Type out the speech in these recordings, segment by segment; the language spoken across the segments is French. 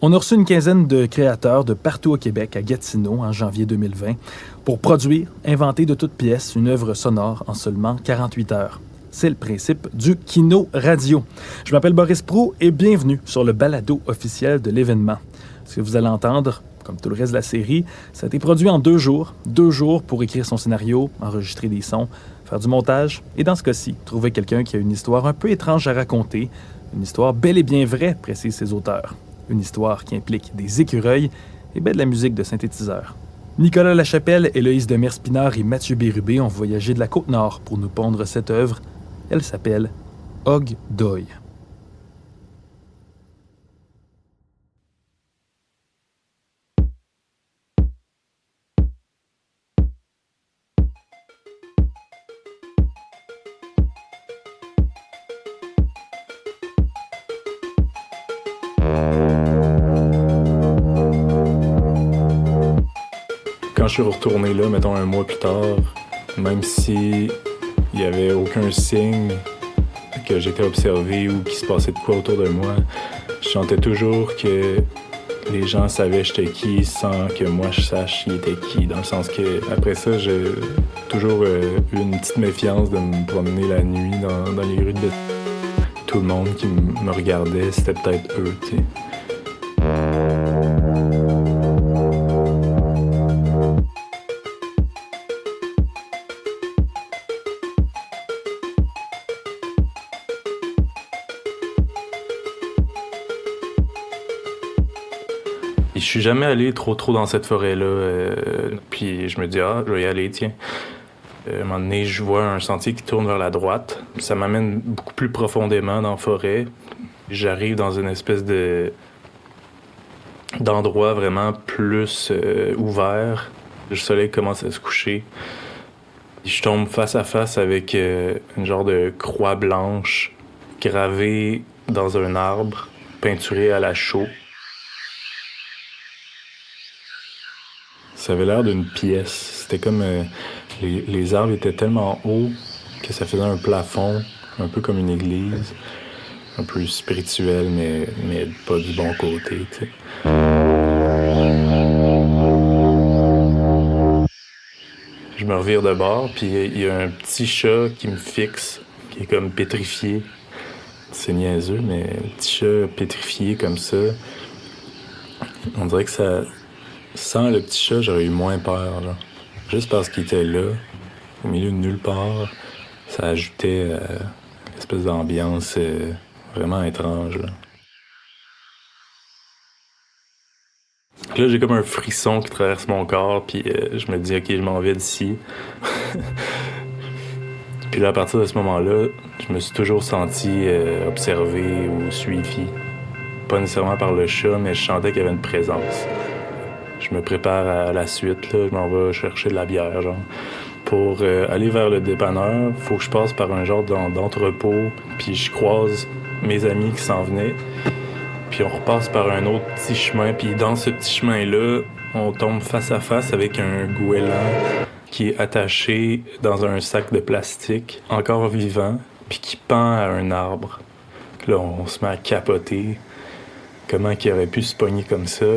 On a reçu une quinzaine de créateurs de partout au Québec, à Gatineau, en janvier 2020, pour produire, inventer de toutes pièces une œuvre sonore en seulement 48 heures. C'est le principe du Kino Radio. Je m'appelle Boris Proulx et bienvenue sur le balado officiel de l'événement. Ce que vous allez entendre, comme tout le reste de la série, ça a été produit en 2 jours. 2 jours pour écrire son scénario, enregistrer des sons, faire du montage et dans ce cas-ci, trouver quelqu'un qui a une histoire un peu étrange à raconter. Une histoire bel et bien vraie, précisent ses auteurs. Une histoire qui implique des écureuils et de la musique de synthétiseur. Nicolas Lachapelle, Héloïse Demers-Pinard et Mathieu Bérubé ont voyagé de la Côte-Nord pour nous pondre cette œuvre. Elle s'appelle Og Doi. Quand je suis retourné là, mettons 1 mois plus tard, même si il n'y avait aucun signe que j'étais observé ou qu'il se passait de quoi autour de moi, je sentais toujours que les gens savaient j'étais qui sans que moi je sache qui était qui. Dans le sens que après ça, j'ai toujours eu une petite méfiance de me promener la nuit dans les rues de tout le monde qui me regardait, c'était peut-être eux, tu sais. Je suis jamais allé trop dans cette forêt-là, puis je me dis « Ah, je vais y aller, tiens ». À un moment donné, je vois un sentier qui tourne vers la droite. Ça m'amène beaucoup plus profondément dans la forêt. J'arrive dans une espèce d'endroit vraiment plus ouvert. Le soleil commence à se coucher. Je tombe face à face avec une genre de croix blanche gravée dans un arbre, peinturée à la chaux. Ça avait l'air d'une pièce. C'était comme... les arbres étaient tellement hauts que ça faisait un plafond, un peu comme une église. Un peu spirituel, mais pas du bon côté, tu sais. Je me revire de bord, puis il y a un petit chat qui me fixe, qui est comme pétrifié. C'est niaiseux, mais un petit chat pétrifié comme ça. On dirait que ça... Sans le petit chat, j'aurais eu moins peur, là. Juste parce qu'il était là, au milieu de nulle part, ça ajoutait une espèce d'ambiance vraiment étrange, là. Là, j'ai comme un frisson qui traverse mon corps, puis je me dis « Ok, je m'en vais d'ici. » Puis là, à partir de ce moment-là, je me suis toujours senti observé ou suivi. Pas nécessairement par le chat, mais je sentais qu'il y avait une présence. Je me prépare à la suite, là. Je m'en vais chercher de la bière, genre. Pour aller vers le dépanneur, faut que je passe par un genre d'entrepôt, puis je croise mes amis qui s'en venaient. Puis on repasse par un autre petit chemin, puis dans ce petit chemin-là, on tombe face à face avec un goéland qui est attaché dans un sac de plastique, encore vivant, puis qui pend à un arbre. Là, on se met à capoter. Comment qu'il aurait pu se pogner comme ça?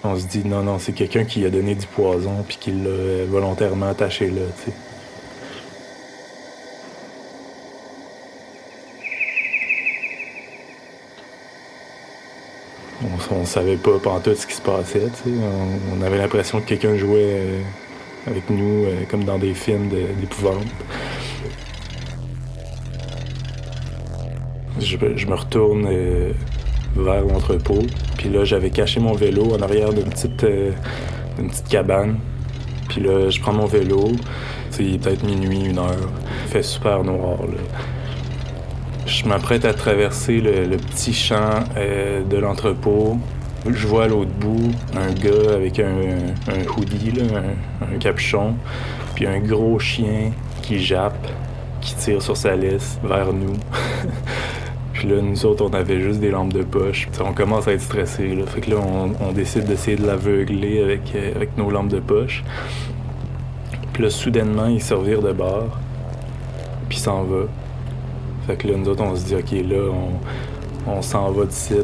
On se dit, non, c'est quelqu'un qui a donné du poison puis qui l'a volontairement attaché là, tu sais. On savait pas pantoute ce qui se passait, tu sais. On avait l'impression que quelqu'un jouait avec nous comme dans des films d'épouvante. Je me retourne... vers l'entrepôt. Puis là, j'avais caché mon vélo en arrière d'une petite cabane. Puis là, je prends mon vélo. Il est peut-être minuit, 1 heure. Il fait super noir, là. Je m'apprête à traverser le petit champ de l'entrepôt. Je vois à l'autre bout un gars avec un hoodie, là, un capuchon, puis un gros chien qui jappe, qui tire sur sa laisse vers nous. Puis là, nous autres, on avait juste des lampes de poche. T'sais, on commence à être stressés, là. Fait que là, on décide d'essayer de l'aveugler avec nos lampes de poche. Puis là, soudainement, il se revire de bord. Puis il s'en va. Fait que là, nous autres, on se dit, OK, là, on s'en va d'ici.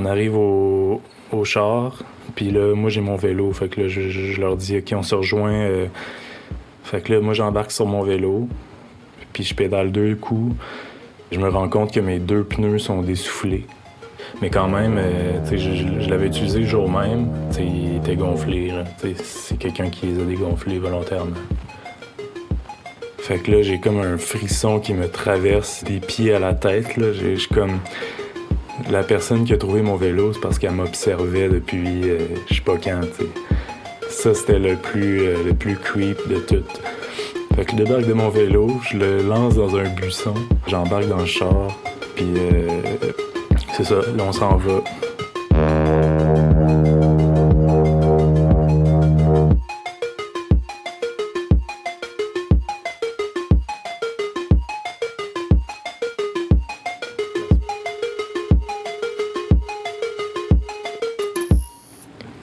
On arrive au char, puis là, moi, j'ai mon vélo. Fait que là, je leur dis, OK, on se rejoint. Fait que là, moi, j'embarque sur mon vélo, puis je pédale 2 coups. Je me rends compte que mes 2 pneus sont dessoufflés. Mais quand même, tu sais, je l'avais utilisé le jour même. Tu sais, il était gonflé, là. Tu sais, c'est quelqu'un qui les a dégonflés volontairement. Fait que là, j'ai comme un frisson qui me traverse des pieds à la tête, là. Je suis comme... La personne qui a trouvé mon vélo, c'est parce qu'elle m'observait depuis je sais pas quand, tu sais. Ça, c'était le plus creep de tout. Fait que je débarque de mon vélo, je le lance dans un buisson, j'embarque dans le char, puis c'est ça, là, on s'en va.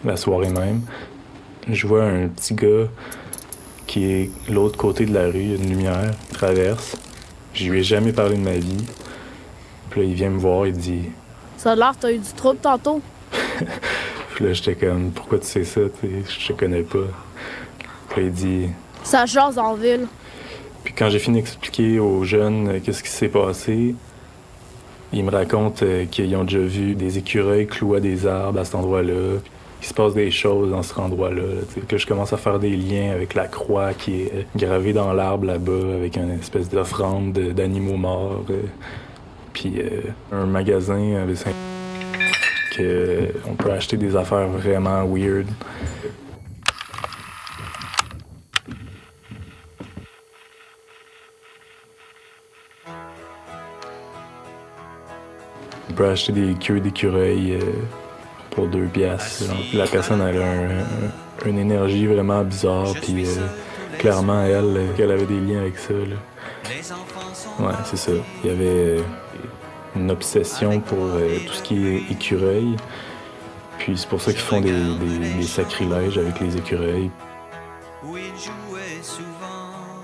La soirée même, je vois un petit gars qui est de l'autre côté de la rue, il y a une lumière, il traverse. Je lui ai jamais parlé de ma vie. Puis là, il vient me voir, il dit... Ça a l'air que t'as eu du trouble tantôt. Puis là, j'étais comme, pourquoi tu sais ça, je te connais pas. Puis là, il dit... Ça jase en ville. Puis quand j'ai fini d'expliquer aux jeunes qu'est-ce qui s'est passé, ils me racontent qu'ils ont déjà vu des écureuils clouer à des arbres à cet endroit-là. Il se passe des choses dans cet endroit-là. Que je commence à faire des liens avec la croix qui est gravée dans l'arbre là-bas, avec une espèce d'offrande d'animaux morts. Puis un magasin avec on peut acheter des affaires vraiment weird. On peut acheter des queues d'écureuil pour 2 piastres. La personne elle a une énergie vraiment bizarre, puis clairement elle avait des liens avec ça. Là. Ouais, c'est ça. Il y avait une obsession pour tout ce qui est écureuil. Puis c'est pour ça qu'ils font des sacrilèges avec les écureuils. Où il jouait souvent,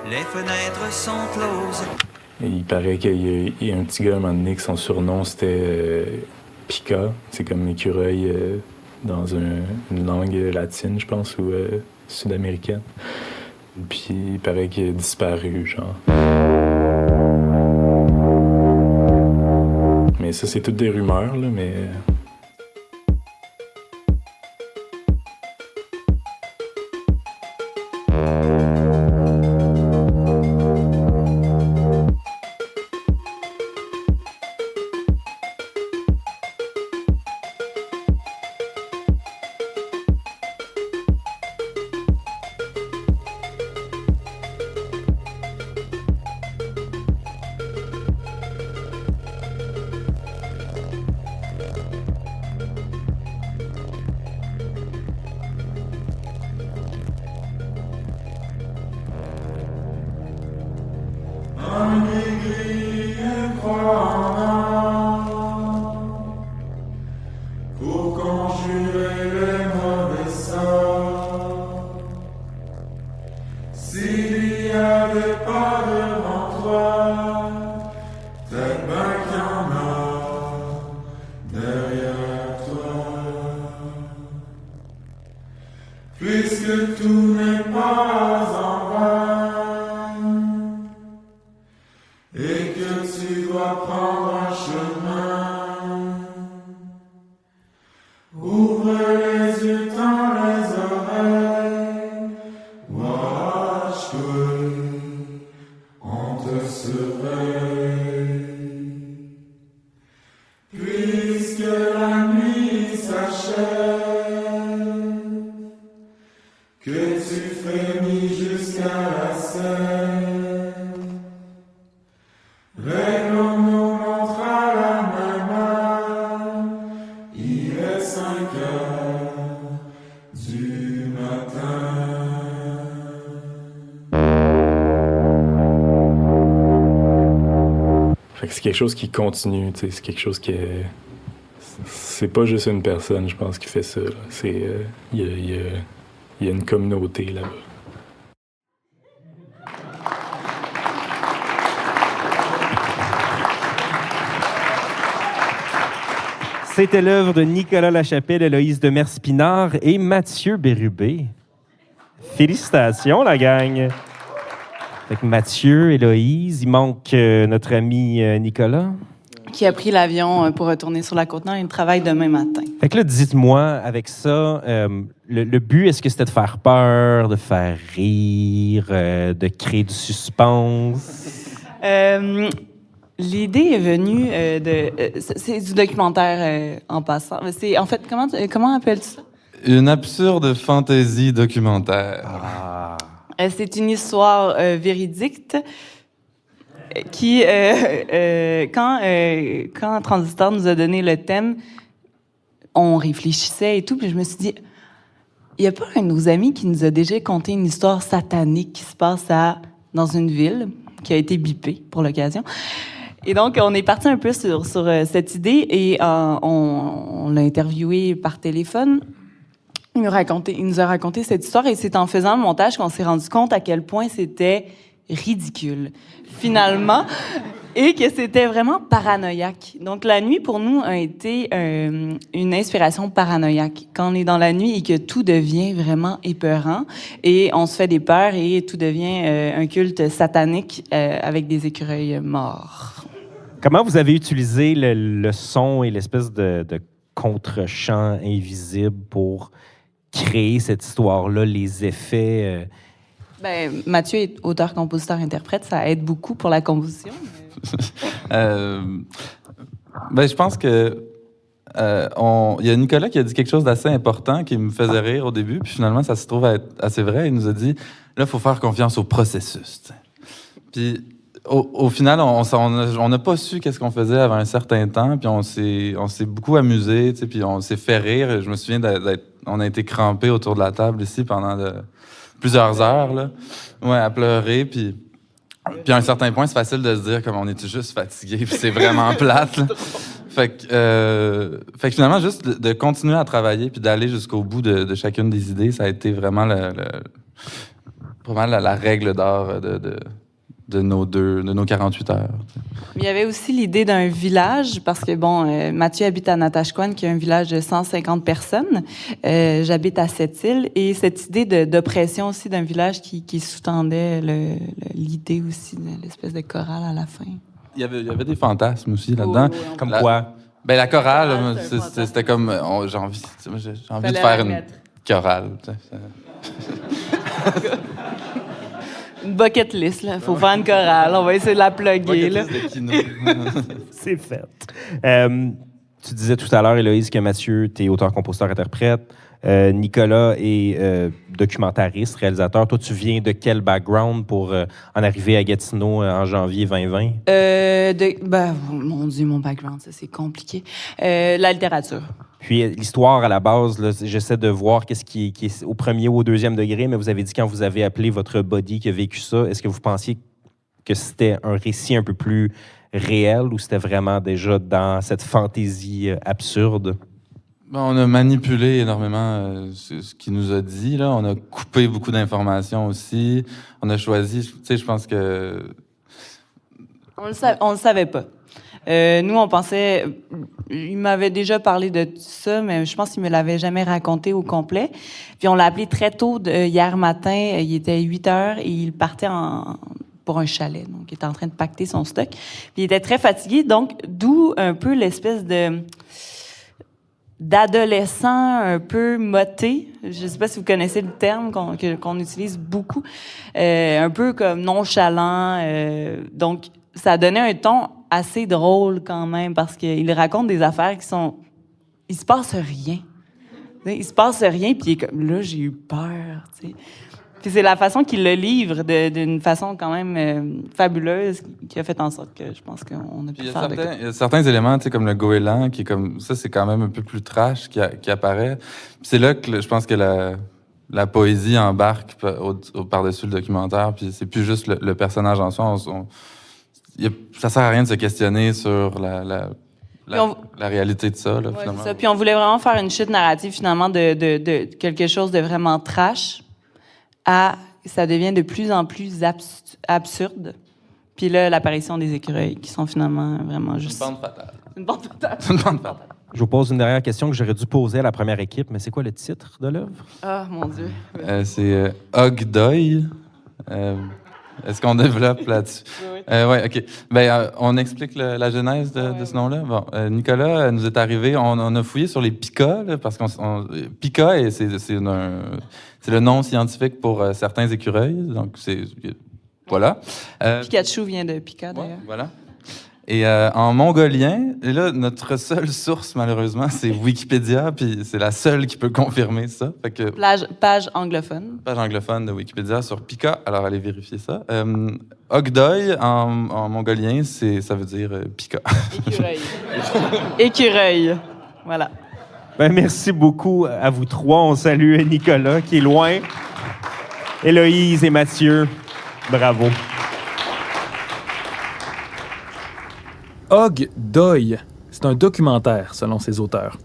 les fenêtres sont closes. Et il paraît qu'il y a un petit gars à un moment donné que son surnom c'était Pika. C'est comme écureuil dans une langue latine, je pense, ou sud-américaine. Puis il paraît qu'il a disparu, genre. Mais ça, c'est toutes des rumeurs, là, mais... Puisque tout n'est pas en vain et que tu dois prendre un chemin, ouvre les yeux, tends les oreilles, watch-toi, on te surveille. Puisque la nuit s'achève, que tu frémis jusqu'à la scène, réglons nos montres à la même heure, il est 5 heures du matin. Fait que c'est quelque chose qui continue, tu sais, c'est quelque chose qui est... C'est pas juste une personne, je pense, qui fait ça, là. C'est... Il y a une communauté là-bas. C'était l'œuvre de Nicolas Lachapelle, Héloïse Demers-Pinard et Mathieu Bérubé. Félicitations, la gang! Fait que Mathieu, Héloïse, il manque notre ami Nicolas. Qui a pris l'avion pour retourner sur la Côte-Nord et il travaille demain matin. Fait que là, dites-moi, avec ça, le but, est-ce que c'était de faire peur, de faire rire, de créer du suspense? L'idée est venue c'est du documentaire en passant. C'est, en fait, comment appelles-tu ça? Une absurde fantaisie documentaire. C'est une histoire véridique qui, quand Transistor nous a donné le thème, on réfléchissait et tout, puis je me suis dit, il n'y a pas un de nos amis qui nous a déjà conté une histoire satanique qui se passe dans une ville, qui a été bipée pour l'occasion. Et donc, on est parti un peu sur cette idée et on l'a interviewé par téléphone. Il nous a raconté cette histoire et c'est en faisant le montage qu'on s'est rendu compte à quel point c'était ridicule, finalement, et que c'était vraiment paranoïaque. Donc, la nuit, pour nous, a été une inspiration paranoïaque. Quand on est dans la nuit et que tout devient vraiment épeurant et on se fait des peurs et tout devient un culte satanique avec des écureuils morts. Comment vous avez utilisé le son et l'espèce de contre-champ invisible pour créer cette histoire-là, les effets? Mathieu est auteur, compositeur, interprète, ça aide beaucoup pour la composition. Je pense que il y a Nicolas qui a dit quelque chose d'assez important qui me faisait rire au début, puis finalement ça se trouve être assez vrai. Il nous a dit là, il faut faire confiance au processus. T'sais. Puis au final, on n'a pas su qu'est-ce qu'on faisait avant un certain temps, puis on s'est beaucoup amusé, puis on s'est fait rire. Je me souviens on a été crampés autour de la table ici pendant plusieurs heures, là. Ouais, à pleurer, puis à un certain point, c'est facile de se dire comme on est juste fatigué, puis c'est vraiment plate, là. Fait que finalement, juste de continuer à travailler puis d'aller jusqu'au bout de chacune des idées, ça a été vraiment la règle d'or de nos 48 heures. Il y avait aussi l'idée d'un village, parce que, Mathieu habite à Natashquan, qui est un village de 150 personnes. J'habite à Sept-Îles. Et cette idée d'oppression aussi d'un village qui sous-tendait l'idée aussi de l'espèce de chorale à la fin. Il y avait des fantasmes aussi là-dedans. Comme quoi? La chorale, c'était comme... j'ai envie de faire une chorale. Une bucket list, là. Faut faire une chorale. On va essayer de la plugger, là. C'est fait. Tu disais tout à l'heure, Héloïse, que Mathieu, t'es auteur, compositeur, interprète. Nicolas est documentariste, réalisateur. Toi, tu viens de quel background pour en arriver à Gatineau en janvier 2020? Mon Dieu, mon background, ça, c'est compliqué. La littérature. Puis l'histoire, à la base, là, j'essaie de voir qu'est-ce qui est au premier ou au deuxième degré, mais vous avez dit quand vous avez appelé votre buddy qui a vécu ça, est-ce que vous pensiez que c'était un récit un peu plus réel ou c'était vraiment déjà dans cette fantaisie absurde? On a manipulé énormément ce qu'il nous a dit. Là. On a coupé beaucoup d'informations aussi. On a choisi, je pense que... On le savait pas. Nous, on pensait... Il m'avait déjà parlé de ça, mais je pense qu'il me l'avait jamais raconté au complet. Puis on l'a appelé très tôt hier matin. Il était 8 heures et il partait pour un chalet. Donc, il était en train de pacter son stock. Puis il était très fatigué. Donc, d'où un peu l'espèce d'adolescent un peu moté. Je ne sais pas si vous connaissez le terme qu'on utilise beaucoup. Un peu comme nonchalant. Donc, ça a donné un ton assez drôle quand même parce qu'il raconte des affaires qui sont... Il se passe rien. Il se passe rien, puis il est comme... Là, j'ai eu peur, tu sais. Puis c'est la façon qu'il le livre d'une façon quand même fabuleuse qui a fait en sorte que je pense qu'on a pu faire il y a certains éléments, tu sais, comme le goéland, qui est comme... Ça, c'est quand même un peu plus trash qui apparaît. Puis c'est là que je pense que la poésie embarque par-dessus le documentaire, puis c'est plus juste le personnage en soi. Ça sert à rien de se questionner sur la réalité de ça, là, finalement. C'est ça. Puis on voulait vraiment faire une chute narrative, finalement, de quelque chose de vraiment trash ça devient de plus en plus absurde. Puis là, l'apparition des écureuils, qui sont finalement vraiment juste... Une bande fatale. Une bande fatale. Une bande fatale. Je vous pose une dernière question que j'aurais dû poser à la première équipe, mais c'est quoi le titre de l'œuvre? Ah, mon Dieu. C'est Ogdoy. Est-ce qu'on développe là-dessus? Oui. Oui, OK. On explique la genèse de ce nom-là. Bon, Nicolas nous est arrivé, on a fouillé sur les Pika, là, parce Pika, c'est le nom scientifique pour certains écureuils. Donc, voilà. Pikachu vient de Pika, d'ailleurs. Ouais, voilà. Et en mongolien, et là, notre seule source, malheureusement, c'est Wikipédia, puis c'est la seule qui peut confirmer ça. Fait que, Page anglophone. page anglophone de Wikipédia sur Pika, alors allez vérifier ça. Ogdoy, en mongolien, ça veut dire Pika. Écureuil. Écureuil. Voilà. Ben, merci beaucoup à vous trois. On salue Nicolas, qui est loin. Héloïse et Mathieu, bravo. Ogdoy, c'est un documentaire, selon ses auteurs.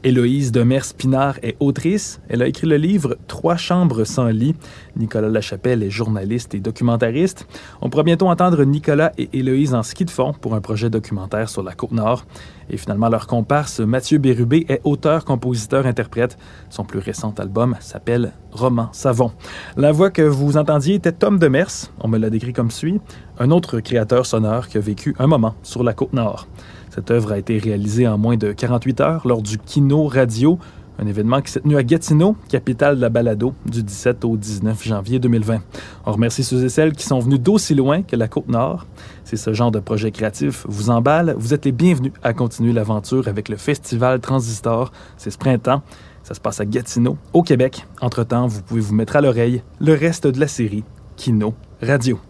Héloïse Demers-Pinard est autrice. Elle a écrit le livre « 3 chambres sans lit ». Nicolas Lachapelle est journaliste et documentariste. On pourra bientôt entendre Nicolas et Héloïse en ski de fond pour un projet documentaire sur la Côte-Nord. Et finalement, leur comparse Mathieu Bérubé est auteur, compositeur, interprète. Son plus récent album s'appelle « Roman Savon ». La voix que vous entendiez était Tom Demers. On me l'a décrit comme suit. Un autre créateur sonore qui a vécu un moment sur la Côte-Nord. Cette œuvre a été réalisée en moins de 48 heures lors du Kino Radio, un événement qui s'est tenu à Gatineau, capitale de la balado, du 17 au 19 janvier 2020. On remercie ceux et celles qui sont venus d'aussi loin que la Côte-Nord. Si ce genre de projet créatif vous emballe, vous êtes les bienvenus à continuer l'aventure avec le Festival Transistor. C'est ce printemps. Ça se passe à Gatineau, au Québec. Entre-temps, vous pouvez vous mettre à l'oreille le reste de la série Kino Radio.